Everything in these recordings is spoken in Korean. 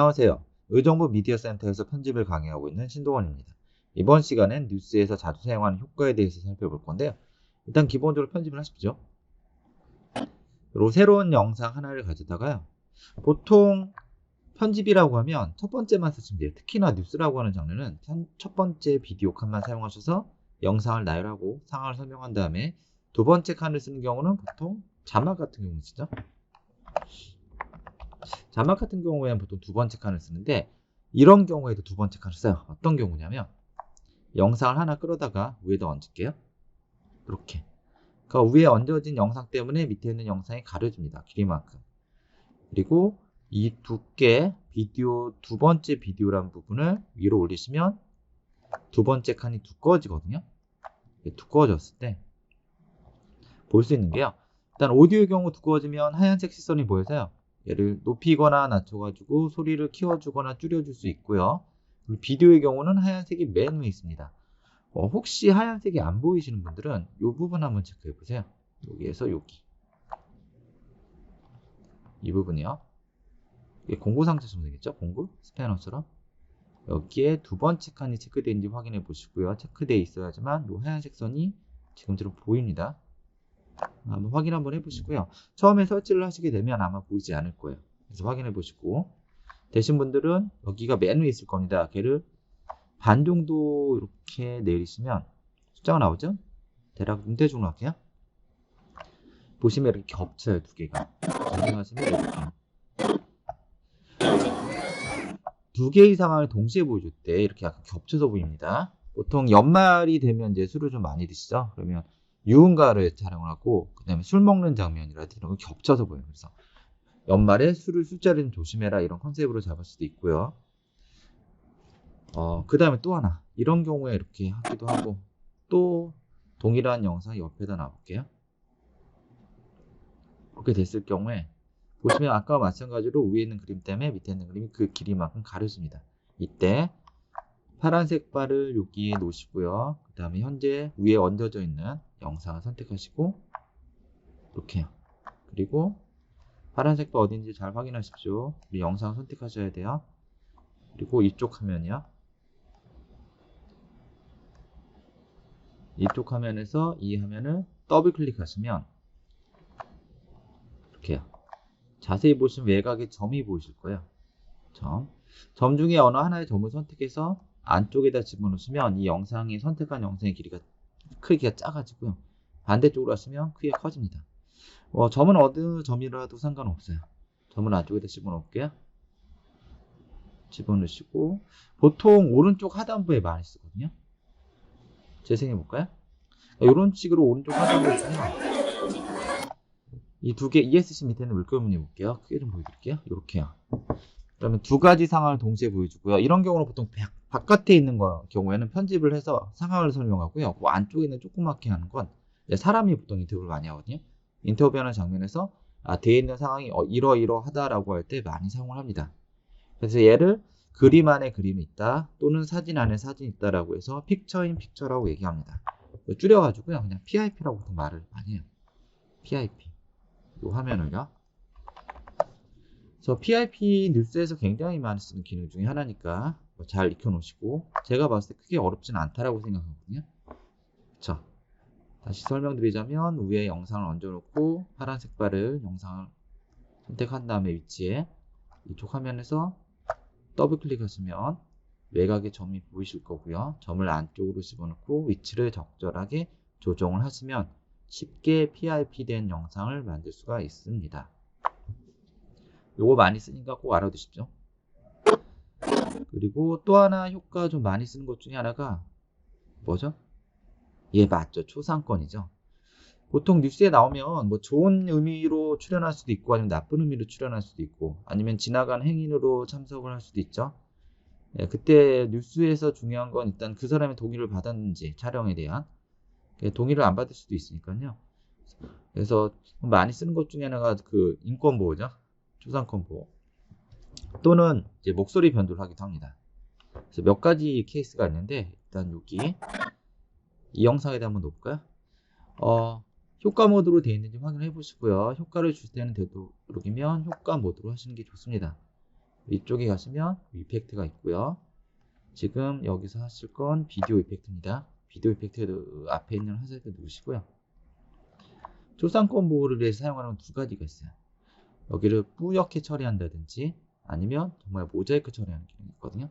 안녕하세요. 의정부 미디어센터에서 편집을 강의하고 있는 신동원입니다. 이번 시간엔 뉴스에서 자주 사용하는 효과에 대해서 살펴볼 건데요. 일단 기본적으로 편집을 하십시오. 그리고 새로운 영상 하나를 가져다가요. 보통 편집이라고 하면 첫 번째만 쓰시면 돼요. 특히나 뉴스라고 하는 장르는 첫 번째 비디오 칸만 사용하셔서 영상을 나열하고 상황을 설명한 다음에 두 번째 칸을 쓰는 경우는 보통 자막 같은 경우 쓰죠. 자막 같은 경우에는 보통 두 번째 칸을 쓰는데 이런 경우에도 두 번째 칸을 써요. 어떤 경우냐면 영상을 하나 끌어다가 위에다 얹을게요. 이렇게. 그 위에 얹어진 영상 때문에 밑에 있는 영상이 가려집니다. 길이만큼. 그리고 이 두께 비디오 두 번째 비디오라는 부분을 위로 올리시면 두 번째 칸이 두꺼워지거든요. 두꺼워졌을 때 볼 수 있는 게요. 일단 오디오의 경우 두꺼워지면 하얀색 시선이 보여서요. 얘를 높이거나 낮춰가지고 소리를 키워주거나 줄여줄 수 있고요. 비디오의 경우는 하얀색이 맨 위에 있습니다. 혹시 하얀색이 안 보이시는 분들은 이 부분 한번 체크해 보세요. 여기에서 여기 이 부분이요. 이게 공구상처럼 되겠죠? 공구? 스패너처럼. 여기에 두 번째 칸이 체크되는지 확인해 보시고요. 체크되어 있어야지만 이 하얀색 선이 지금처럼 보입니다. 한번 확인 한번 해보시고요. 처음에 설치를 하시게 되면 아마 보이지 않을 거예요. 그래서 확인해 보시고 되신 분들은 여기가 맨 위에 있을 겁니다. 걔를 반 정도 이렇게 내리시면 숫자가 나오죠? 대략 문대중으로 할게요. 보시면 이렇게 겹쳐요. 두 개가. 정리하시면 이렇게 두 개의 상황을 동시에 보여줄 때 이렇게 약간 겹쳐서 보입니다. 보통 연말이 되면 이제 술을 좀 많이 드시죠? 그러면 유흥가를 촬영을 하고 그 다음에 술 먹는 장면이라든지 이런 거 겹쳐서 보여요. 그래서 연말에 술자리는 조심해라 이런 컨셉으로 잡을 수도 있고요. 그 다음에 또 하나 이런 경우에 이렇게 하기도 하고 또 동일한 영상 옆에다 놔볼게요. 그렇게 됐을 경우에 보시면 아까와 마찬가지로 위에 있는 그림 때문에 밑에 있는 그림이 그 길이만큼 가려집니다. 이때 파란색 바를 여기에 놓으시고요. 그 다음에 현재 위에 얹어져 있는 영상을 선택하시고 이렇게요. 그리고 파란색 바 어딘지 잘 확인하십시오. 우리 영상을 선택하셔야 돼요. 그리고 이쪽 화면이요. 이쪽 화면에서 이 화면을 더블 클릭하시면 이렇게요. 자세히 보시면 외곽에 점이 보이실 거예요. 점 중에 어느 하나의 점을 선택해서 안쪽에다 집어넣으시면 이 영상이 선택한 영상의 길이가 크기가 작아지고요. 반대쪽으로 하시면 크기가 커집니다. 점은 어느 점이라도 상관없어요. 점을 안쪽에다 집어넣을게요. 집어넣으시고 보통 오른쪽 하단부에 많이 쓰거든요. 재생해 볼까요? 이런 식으로 오른쪽 하단부에 쓰면 이 두 개 ESC 밑에는 물결무늬 볼게요. 크게 좀 보여드릴게요. 이렇게요. 그러면 두 가지 상황을 동시에 보여주고요. 이런 경우는 보통 바깥에 있는 경우에는 편집을 해서 상황을 설명하고요. 그 안쪽에 있는 조그맣게 하는 건 사람이 보통 인터뷰를 많이 하거든요. 인터뷰하는 장면에서 뒤에 있는 상황이 이러이러하다라고 할 때 많이 사용을 합니다. 그래서 얘를 그림 안에 그림이 있다 또는 사진 안에 사진이 있다라고 해서 픽처인 픽처라고 얘기합니다. 줄여가지고요. 그냥 PIP라고 보통 말을 많이 해요. PIP. 이 화면을요. 그래서 PIP 뉴스에서 굉장히 많이 쓰는 기능 중에 하나니까 잘 익혀놓으시고 제가 봤을 때 크게 어렵진 않다라고 생각하거든요. 자, 다시 설명드리자면 위에 영상을 얹어놓고 파란색 바를 영상을 선택한 다음에 위치에 이쪽 화면에서 더블 클릭하시면 외곽에 점이 보이실 거고요. 점을 안쪽으로 집어넣고 위치를 적절하게 조정을 하시면 쉽게 PIP 된 영상을 만들 수가 있습니다. 요거 많이 쓰니까 꼭 알아두십시오. 그리고 또 하나 효과 좀 많이 쓰는 것 중에 하나가 뭐죠? 예, 맞죠. 초상권이죠. 보통 뉴스에 나오면 뭐 좋은 의미로 출연할 수도 있고 아니면 나쁜 의미로 출연할 수도 있고 아니면 지나간 행인으로 참석을 할 수도 있죠. 예, 그때 뉴스에서 중요한 건 일단 그 사람의 동의를 받았는지 촬영에 대한 동의를 안 받을 수도 있으니까요. 그래서 많이 쓰는 것 중에 하나가 그 인권 보호죠. 초상권 보호. 또는 이제 목소리 변조를 하기도 합니다. 그래서 몇 가지 케이스가 있는데 일단 여기 이 영상에다 한번 놓을까요? 효과 모드로 되어 있는지 확인해 보시고요. 효과를 줄 때는 되도록이면 효과 모드로 하시는 게 좋습니다. 이쪽에 가시면 이펙트가 있고요. 지금 여기서 하실 건 비디오 이펙트입니다. 비디오 이펙트 앞에 있는 화살표 누르시고요. 초상권 보호를 위해서 사용하는 두 가지가 있어요. 여기를 뿌옇게 처리한다든지 아니면 정말 모자이크 처리하는 기능이 있거든요.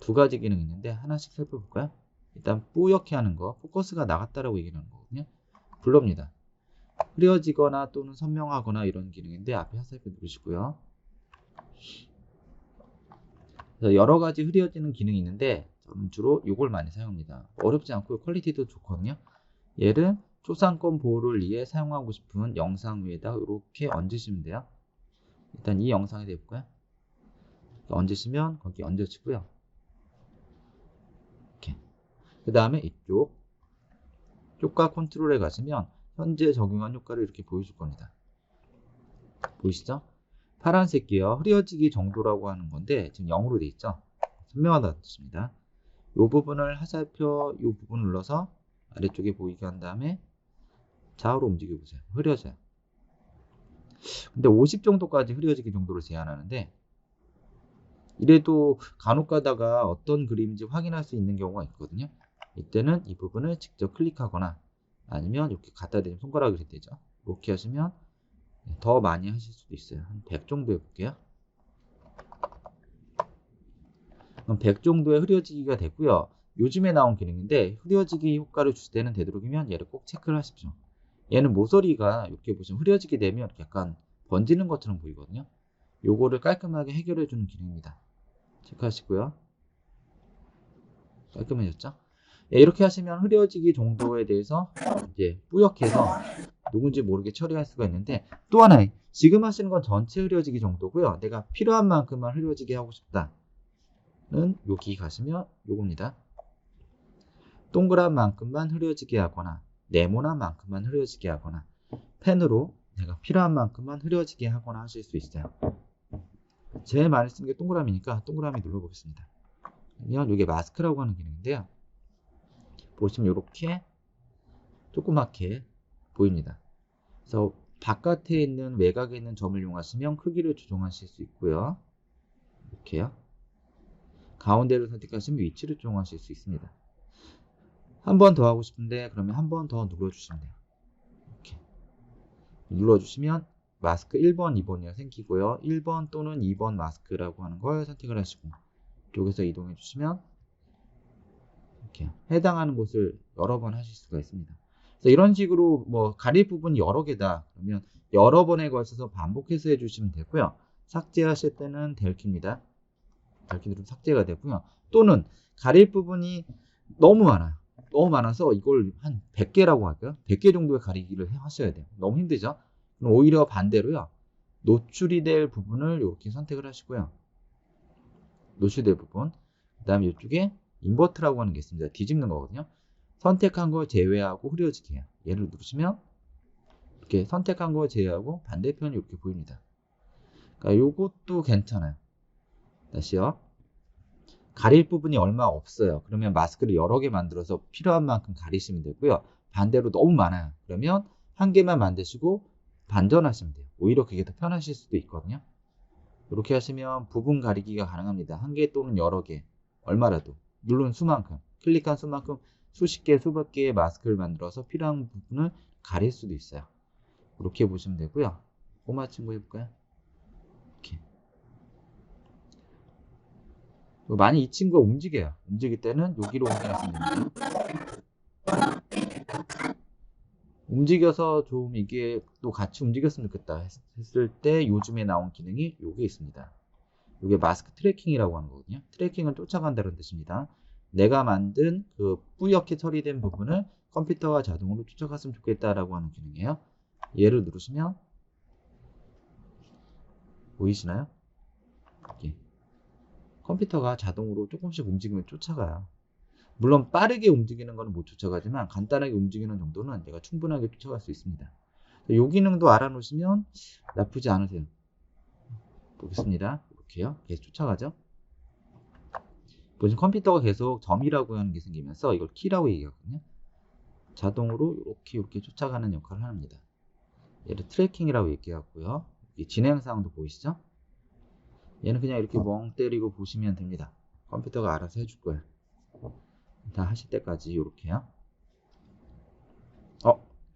두 가지 기능이 있는데 하나씩 살펴볼까요? 일단 뿌옇게 하는 거, 포커스가 나갔다라고 얘기하는 거거든요. 블러입니다. 흐려지거나 또는 선명하거나 이런 기능인데 앞에 화살표 누르시고요. 그래서 여러 가지 흐려지는 기능이 있는데 저는 주로 이걸 많이 사용합니다. 어렵지 않고 퀄리티도 좋거든요. 얘를 초상권 보호를 위해 사용하고 싶은 영상 위에다 이렇게 얹으시면 돼요. 일단 이 영상에 대볼까요? 얹으시면 거기 얹어지고요. 이렇게. 그 다음에 이쪽 효과 컨트롤에 가시면 현재 적용한 효과를 이렇게 보여줄 겁니다. 보이시죠? 파란색이요. 흐려지기 정도라고 하는 건데 지금 0으로 돼 있죠? 선명하다는 뜻입니다. 이 부분을 화살표 이 부분 눌러서 아래쪽에 보이게 한 다음에 좌우로 움직여 보세요. 흐려져요. 근데 50 정도까지 흐려지기 정도를 제한하는데 이래도 간혹 가다가 어떤 그림인지 확인할 수 있는 경우가 있거든요. 이때는 이 부분을 직접 클릭하거나 아니면 이렇게 갖다 대면 손가락으로 되죠. 이렇게 하시면 더 많이 하실 수도 있어요. 한 100 정도 해볼게요. 그럼 100 정도의 흐려지기가 됐고요. 요즘에 나온 기능인데 흐려지기 효과를 주실 때는 되도록이면 얘를 꼭 체크를 하십시오. 얘는 모서리가 이렇게 보시면 흐려지게 되면 약간 번지는 것처럼 보이거든요. 요거를 깔끔하게 해결해 주는 기능입니다. 체크하시고요. 깔끔해졌죠? 예, 이렇게 하시면 흐려지기 정도에 대해서 이제 뿌옇게서 누군지 모르게 처리할 수가 있는데 또 하나 지금 하시는 건 전체 흐려지기 정도고요. 내가 필요한 만큼만 흐려지게 하고 싶다는 여기 가시면 요겁니다. 동그란 만큼만 흐려지게 하거나 네모난 만큼만 흐려지게 하거나 펜으로 내가 필요한 만큼만 흐려지게 하거나 하실 수 있어요. 제일 많이 쓰는 게 동그라미니까 동그라미 눌러보겠습니다. 그러면 이게 마스크라고 하는 기능인데요. 보시면 이렇게 조그맣게 보입니다. 그래서 바깥에 있는 외곽에 있는 점을 이용하시면 크기를 조정하실 수 있고요. 이렇게요. 가운데를 선택하시면 위치를 조정하실 수 있습니다. 한 번 더 하고 싶은데 그러면 한 번 더 눌러주시면 돼요. 이렇게 눌러주시면 마스크 1번, 2번이 생기고요. 1번 또는 2번 마스크라고 하는 걸 선택을 하시고 이쪽에서 이동해 주시면 이렇게 해당하는 곳을 여러 번 하실 수가 있습니다. 그래서 이런 식으로 뭐 가릴 부분이 여러 개다 그러면 여러 번에 걸쳐서 반복해서 해주시면 되고요. 삭제하실 때는 델키입니다. 델키 누르면 삭제가 되고요. 또는 가릴 부분이 너무 많아요. 너무 많아서 이걸 한 100개라고 할까요? 100개 정도의 가리기를 하셔야 돼요. 너무 힘들죠? 그럼 오히려 반대로요. 노출이 될 부분을 이렇게 선택을 하시고요. 노출될 부분. 그 다음에 이쪽에 인버트라고 하는 게 있습니다. 뒤집는 거거든요. 선택한 걸 제외하고 흐려지게 해요. 얘를 누르시면 이렇게 선택한 걸 제외하고 반대편이 이렇게 보입니다. 그러니까 요것도 괜찮아요. 다시요. 가릴 부분이 얼마 없어요. 그러면 마스크를 여러 개 만들어서 필요한 만큼 가리시면 되고요. 반대로 너무 많아요. 그러면 한 개만 만드시고 반전하시면 돼요. 오히려 그게 더 편하실 수도 있거든요. 이렇게 하시면 부분 가리기가 가능합니다. 한 개 또는 여러 개, 얼마라도 누른 수만큼, 클릭한 수만큼 수십 개, 수백 개의 마스크를 만들어서 필요한 부분을 가릴 수도 있어요. 이렇게 보시면 되고요. 꼬마 친구 해볼까요? 이렇게. 많이 이 친구가 움직여요. 움직일 때는 여기로 옮겨놨으면 됩니다. 움직여서 좀 이게 또 같이 움직였으면 좋겠다 했을 때 요즘에 나온 기능이 요게 있습니다. 이게 마스크 트래킹이라고 하는 거거든요. 트래킹을 쫓아간다는 뜻입니다. 내가 만든 그 뿌옇게 처리된 부분을 컴퓨터가 자동으로 쫓아갔으면 좋겠다라고 하는 기능이에요. 얘를 누르시면 보이시나요? 이렇게. 컴퓨터가 자동으로 조금씩 움직이면 쫓아가요. 물론 빠르게 움직이는 거는 못 쫓아가지만 간단하게 움직이는 정도는 내가 충분하게 쫓아갈 수 있습니다. 이 기능도 알아놓으시면 나쁘지 않으세요. 보겠습니다. 이렇게요. 계속 쫓아가죠. 보시면 컴퓨터가 계속 점이라고 하는 게 생기면서 이걸 키라고 얘기하거든요. 자동으로 이렇게 쫓아가는 역할을 합니다. 얘를 트래킹이라고 얘기하고요. 진행 사항도 보이시죠? 얘는 그냥 이렇게 멍 때리고 보시면 됩니다. 컴퓨터가 알아서 해줄 거예요. 다 하실 때까지 이렇게요.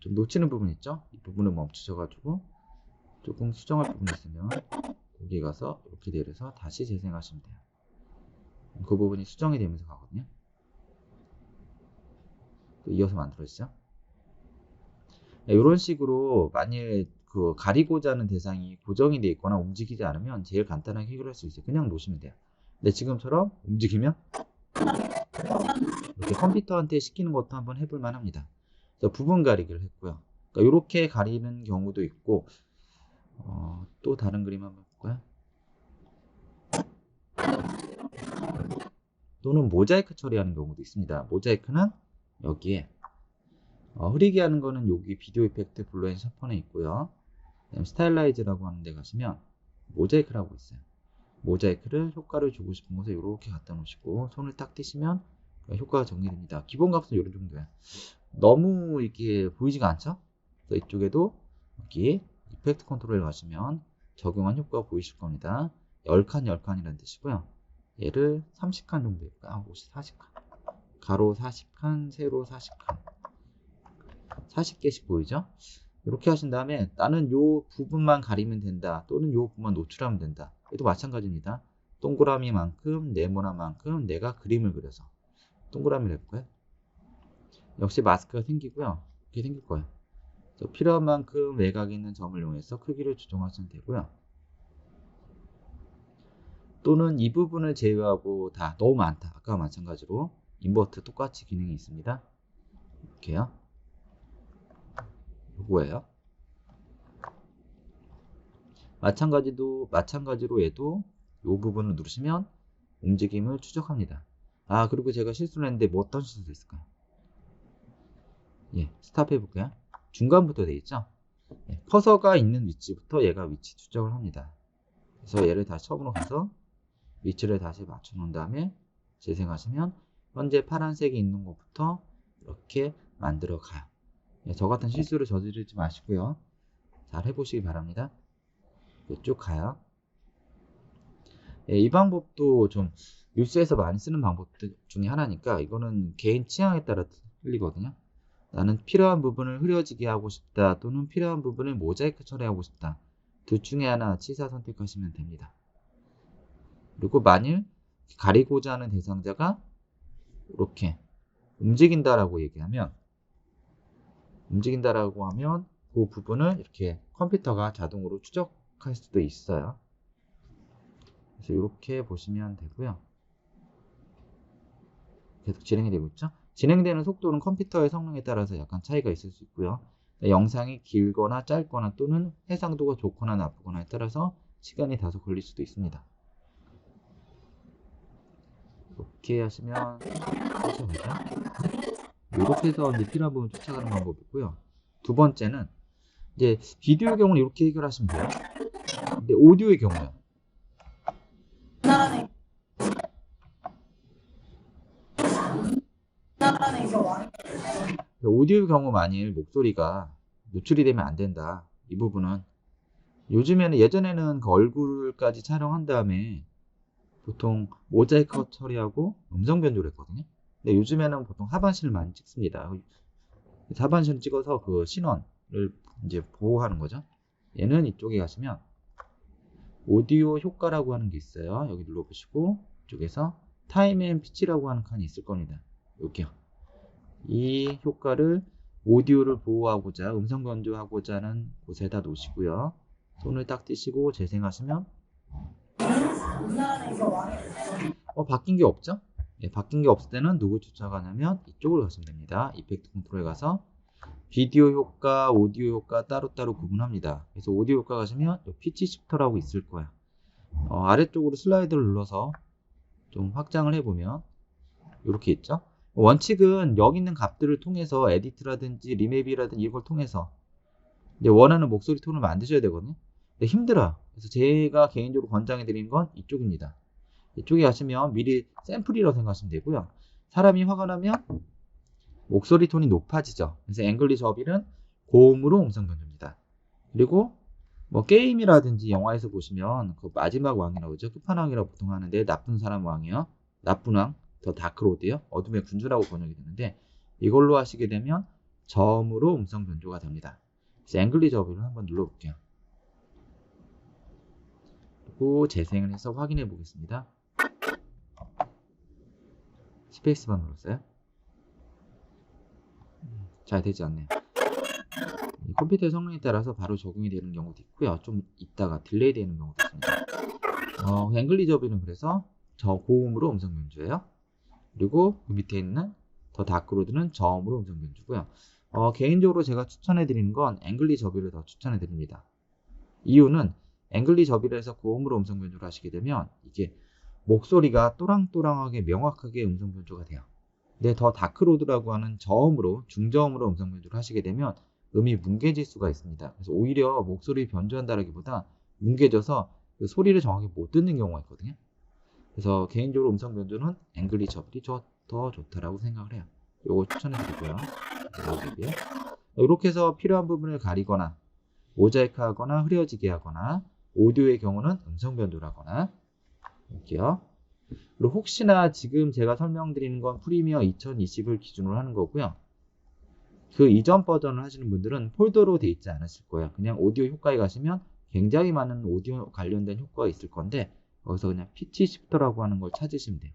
좀 놓치는 부분 있죠? 이 부분을 멈추셔가지고 조금 수정할 부분이 있으면 거기 가서 이렇게 내려서 다시 재생하시면 돼요. 그 부분이 수정이 되면서 가거든요. 또 이어서 만들어지죠. 이런 식으로 만일 그 가리고자 하는 대상이 고정이 되어 있거나 움직이지 않으면 제일 간단하게 해결할 수 있어요. 그냥 놓으시면 돼요. 근데 지금처럼 움직이면 이렇게 컴퓨터한테 시키는 것도 한번 해볼 만합니다. 부분 가리기를 했고요. 그러니까 이렇게 가리는 경우도 있고 또 다른 그림 한번 볼까요? 또는 모자이크 처리하는 경우도 있습니다. 모자이크는 여기에 흐리게 하는 거는 여기 비디오 이펙트 블루앤 샤펀에 있고요. 스타일라이즈라고 하는 데 가시면 모자이크라고 있어요. 모자이크를 효과를 주고 싶은 곳에 이렇게 갖다 놓으시고 손을 딱 떼시면 효과가 정리됩니다. 기본 값은 이런 정도야. 너무 이렇게 보이지가 않죠? 그래서 이쪽에도 여기 이펙트 컨트롤에 가시면 적용한 효과가 보이실 겁니다. 10칸 10칸이라는 뜻이고요. 얘를 30칸 정도 해볼까요? 40칸. 가로 40칸, 세로 40칸. 40개씩 보이죠? 이렇게 하신 다음에 나는 요 부분만 가리면 된다. 또는 요 부분만 노출하면 된다. 얘도 마찬가지입니다. 동그라미만큼, 네모나만큼 내가 그림을 그려서 동그라미를 해볼까요? 역시 마스크가 생기고요. 이렇게 생길 거예요. 필요한 만큼 외곽에 있는 점을 이용해서 크기를 조정하시면 되고요. 또는 이 부분을 제외하고 다 너무 많다. 아까와 마찬가지로 인버트 똑같이 기능이 있습니다. 이렇게요. 요거예요. 마찬가지로 얘도 이 부분을 누르시면 움직임을 추적합니다. 그리고 제가 실수를 했는데 뭐 어떤 실수도 있을까요? 스탑 해볼게요. 중간부터 되겠죠? 커서가 있는 위치부터 얘가 위치 추적을 합니다. 그래서 얘를 다시 처음으로 가서 위치를 다시 맞춰 놓은 다음에 재생하시면 현재 파란색이 있는 곳부터 이렇게 만들어 가요. 저 같은 실수를 저지르지 마시고요. 잘 해보시기 바랍니다. 쭉 가요. 이 방법도 좀 뉴스에서 많이 쓰는 방법 중에 하나니까 이거는 개인 취향에 따라 틀리거든요. 나는 필요한 부분을 흐려지게 하고 싶다 또는 필요한 부분을 모자이크 처리하고 싶다. 둘 중에 하나 치사 선택하시면 됩니다. 그리고 만일 가리고자 하는 대상자가 이렇게 움직인다라고 하면 그 부분을 이렇게 컴퓨터가 자동으로 추적할 수도 있어요. 그래서 이렇게 보시면 되고요. 계속 진행이 되고 있죠. 진행되는 속도는 컴퓨터의 성능에 따라서 약간 차이가 있을 수 있고요. 영상이 길거나 짧거나 또는 해상도가 좋거나 나쁘거나에 따라서 시간이 다소 걸릴 수도 있습니다. 이렇게 하시면 쫓아가죠. 이렇게 해서 이제 필요한 부분 쫓아가는 방법이고요. 두 번째는 이제 비디오의 경우는 이렇게 해결하시면 돼요. 근데 오디오의 경우요. 오디오의 경우 만일 목소리가 노출이 되면 안 된다. 이 부분은 요즘에는 예전에는 그 얼굴까지 촬영한 다음에 보통 모자이크 처리하고 음성 변조를 했거든요. 근데 요즘에는 보통 하반신을 많이 찍습니다. 하반신을 찍어서 그 신원을 이제 보호하는 거죠. 얘는 이쪽에 가시면 오디오 효과라고 하는 게 있어요. 여기 눌러보시고 이쪽에서 타임 앤 피치라고 하는 칸이 있을 겁니다. 여기요. 이 효과를 오디오를 보호하고자 음성 변조하고자 하는 곳에다 놓으시고요. 손을 딱 떼시고 재생하시면 바뀐 게 없죠? 바뀐 게 없을 때는 누구 쫓아가냐면 이쪽으로 가시면 됩니다. 이펙트 컨트롤에 가서 비디오 효과, 오디오 효과 따로따로 구분합니다. 그래서 오디오 효과 가시면 피치 시프터라고 있을 거예요. 아래쪽으로 슬라이드를 눌러서 좀 확장을 해보면 이렇게 있죠? 원칙은 여기 있는 값들을 통해서 에디트라든지 리맵이라든지 이걸 통해서 이제 원하는 목소리 톤을 만드셔야 되거든요. 근데 힘들어요. 그래서 제가 개인적으로 권장해 드리는 건 이쪽입니다. 이쪽에 가시면 미리 샘플이라고 생각하시면 되고요. 사람이 화가 나면 목소리 톤이 높아지죠. 그래서 앵글리시 어빌은 고음으로 음성 변조입니다. 그리고 뭐 게임이라든지 영화에서 보시면 그 마지막 왕이라고 그러죠. 끝판왕이라고 보통 하는데 나쁜 사람 왕이요. 나쁜 왕, 더 다크로드요. 어둠의 군주라고 번역이 되는데 이걸로 하시게 되면 저음으로 음성 변조가 됩니다. 그래서 앵글리시 어뷰를 한번 눌러볼게요. 그리고 재생을 해서 확인해 보겠습니다. 스페이스바 눌렀어요. 잘 되지 않네요. 컴퓨터의 성능에 따라서 바로 적용이 되는 경우도 있고요. 좀 있다가 딜레이 되는 경우도 있습니다. 앵글리시 어뷰는 그래서 저고음으로 음성 변조예요. 그리고 그 밑에 있는 더 다크로드는 저음으로 음성 변조고요. 개인적으로 제가 추천해 드리는 건 앵글리시 어뷰를 더 추천해 드립니다. 이유는 앵글리시 어뷰를 해서 고음으로 음성 변조를 하시게 되면 이게 목소리가 또랑또랑하게 명확하게 음성 변조가 돼요. 근데 더 다크로드라고 하는 저음으로 중저음으로 음성 변조를 하시게 되면 음이 뭉개질 수가 있습니다. 그래서 오히려 목소리 변조한다라기보다 뭉개져서 그 소리를 정확히 못 듣는 경우가 있거든요. 그래서 개인적으로 음성 변조는 앵글리시 어뷰이 더 좋다라고 생각을 해요. 요거 추천해 드리고요. 이렇게 해서 필요한 부분을 가리거나 모자이크 하거나 흐려지게 하거나 오디오의 경우는 음성 변조를 하거나 볼게요. 그리고 혹시나 지금 제가 설명드리는 건 프리미어 2020을 기준으로 하는 거고요. 그 이전 버전을 하시는 분들은 폴더로 돼 있지 않으실 거예요. 그냥 오디오 효과에 가시면 굉장히 많은 오디오 관련된 효과가 있을 건데 거기서 그냥 피치 시프터라고 하는 걸 찾으시면 돼요.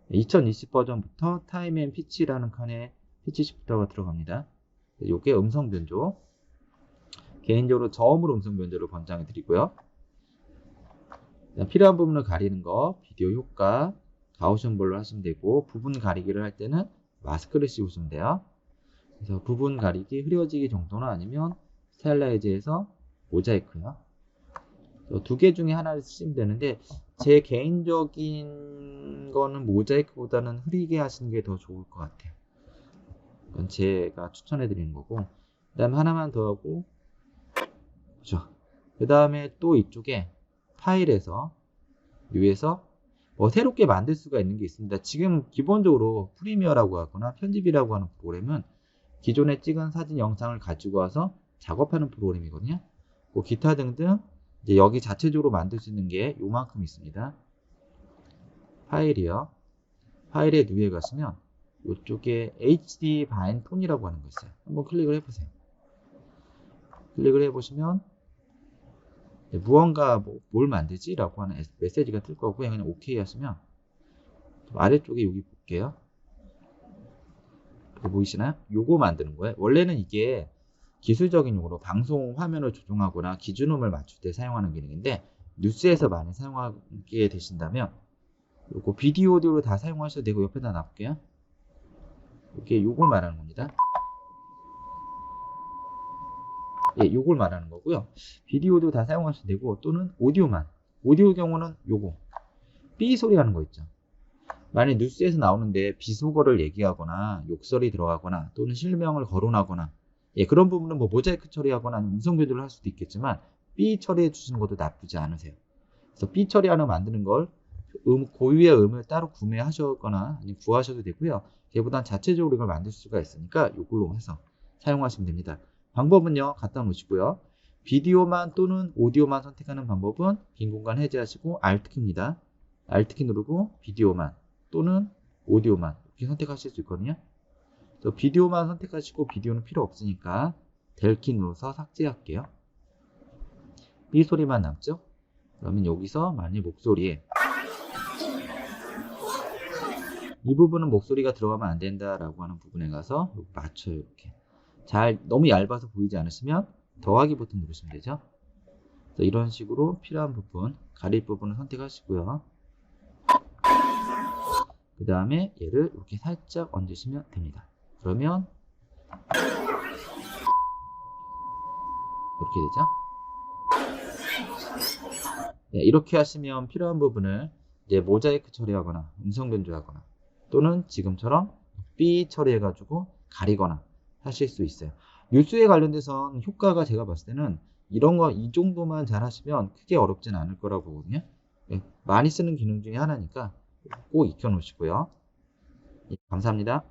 2020 버전부터 타임 앤 피치라는 칸에 피치 시프터가 들어갑니다. 이게 음성 변조. 개인적으로 저음으로 음성 변조를 권장해 드리고요. 필요한 부분을 가리는 거, 비디오 효과, 가우션 볼로 하시면 되고, 부분 가리기를 할 때는 마스크를 씌우시면 돼요. 그래서 부분 가리기, 흐려지기 정도나 아니면 스타일라이즈에서 모자이크요. 두 개 중에 하나를 쓰시면 되는데, 제 개인적인 거는 모자이크보다는 흐리게 하시는 게 더 좋을 것 같아요. 이건 제가 추천해 드리는 거고, 그 다음에 하나만 더 하고, 그죠. 그 다음에 또 이쪽에 파일에서 위에서 새롭게 만들 수가 있는 게 있습니다. 지금 기본적으로 프리미어라고 하거나 편집이라고 하는 프로그램은 기존에 찍은 사진 영상을 가지고 와서 작업하는 프로그램이거든요. 기타 등등 이제 여기 자체적으로 만들 수 있는 게 요만큼 있습니다. 파일이요. 파일에 위에 가시면 이쪽에 HD 바인 톤이라고 하는 거 있어요. 한번 클릭을 해보세요. 클릭을 해보시면 무언가 뭘 만들지? 라고 하는 메시지가 뜰 거고요. 그냥 OK 하시면 아래쪽에 여기 볼게요. 보이시나요? 요거 만드는 거예요. 원래는 이게 기술적인 용어로 방송 화면을 조정하거나 기준음을 맞출 때 사용하는 기능인데 뉴스에서 많이 사용하게 되신다면 요거 비디오 오디오로 다 사용하셔도 되고 옆에다 놔볼게요. 이게 요걸 말하는 겁니다. 예, 요걸 말하는 거고요. 비디오도 다 사용하셔도 되고 또는 오디오만. 오디오 경우는 요거 삐 소리 하는 거 있죠. 만약 뉴스에서 나오는데 비속어를 얘기하거나 욕설이 들어가거나 또는 실명을 거론하거나 그런 부분은 모자이크 처리하거나 아니면 음성 변조를 할 수도 있겠지만 삐 처리해 주시는 것도 나쁘지 않으세요. 그래서 삐 처리하는 만드는 걸 고유의 음을 따로 구매하셨거나 아니면 구하셔도 되고요. 걔보단 자체적으로 이걸 만들 수가 있으니까 이걸로 해서 사용하시면 됩니다. 방법은요. 갖다 놓으시고요. 비디오만 또는 오디오만 선택하는 방법은 빈 공간 해제하시고 Alt키입니다. Alt키 누르고 비디오만 또는 오디오만 이렇게 선택하실 수 있거든요. 비디오만 선택하시고 비디오는 필요 없으니까 델키 눌러서 삭제할게요. 삐 소리만 남죠? 그러면 여기서 만약 목소리에 이 부분은 목소리가 들어가면 안 된다라고 하는 부분에 가서 맞춰요. 이렇게 너무 얇아서 보이지 않으시면 더하기 버튼 누르시면 되죠. 이런 식으로 필요한 부분, 가릴 부분을 선택하시고요. 그 다음에 얘를 이렇게 살짝 얹으시면 됩니다. 그러면 이렇게 되죠. 이렇게 하시면 필요한 부분을 이제 모자이크 처리하거나 음성 변조하거나 또는 지금처럼 삐 처리해가지고 가리거나 하실 수 있어요. 뉴스에 관련돼서는 효과가 제가 봤을 때는 이런 거 이 정도만 잘 하시면 크게 어렵진 않을 거라고 보거든요. 많이 쓰는 기능 중에 하나니까 꼭 익혀 놓으시고요. 감사합니다.